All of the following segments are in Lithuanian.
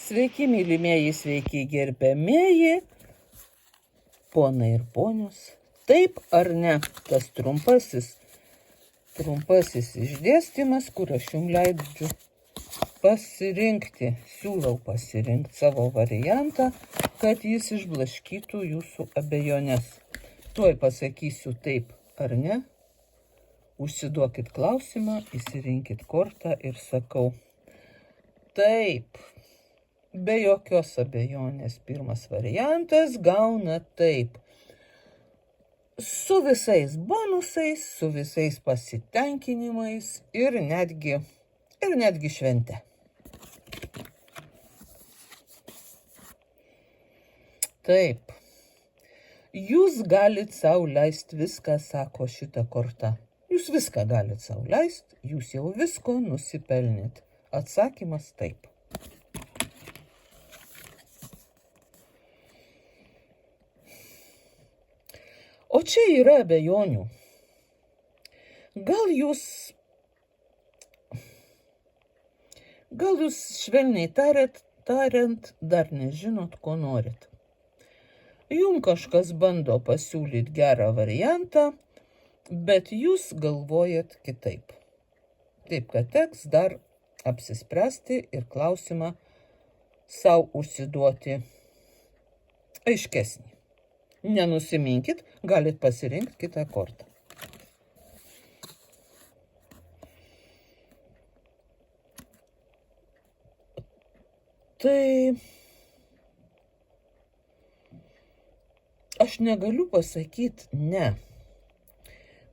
Sveiki, mylimieji, sveiki, gerbiamieji, ponai ir ponios. Taip ar ne, tas trumpasis išdėstymas, kur aš jums leidžiu pasirinkti, siūlau pasirinkti savo variantą, kad jis išblaškytų jūsų abejonės. Tuoj pasakysiu taip ar ne. Užsiduokit klausimą, įsirinkit kortą ir sakau taip. Be jokios abejonės pirmas variantas gauna taip. Su visais bonusais, su visais pasitenkinimais ir netgi švente. Taip. Jūs galit sau leisti viską, sako šita korta. Jūs viską galit sau leisti, jūs jau visko nusipelnėt. Atsakymas taip. O čia yra abejonių. Gal jūs švelniai tariant, dar nežinot, ko norit. Jums kažkas bando pasiūlyti gerą variantą, bet jūs galvojat kitaip. Taip, kad teks dar apsispręsti ir klausimą sau užsiduoti aiškesnį. Nenusiminkit, galit pasirinkti kitą kortą. Tai aš negaliu pasakyti ne.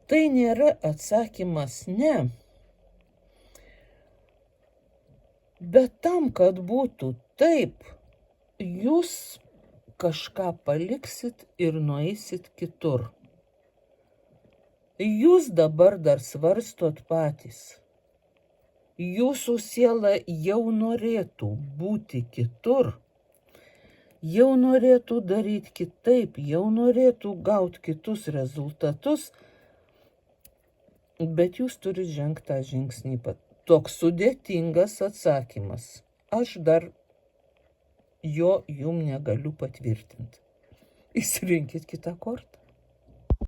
Tai nėra atsakymas ne. Bet tam, kad būtų taip, jūs kažką paliksit ir nueisit kitur. Jūs dabar dar svarstot patys. Jūsų siela jau norėtų būti kitur, jau norėtų daryti kitaip, jau norėtų gauti kitus rezultatus, bet jūs turite žengti tą žingsnį pat. Toks sudėtingas atsakymas. Aš dar jo jum negaliu patvirtinti. Įsirinkit kitą kortą.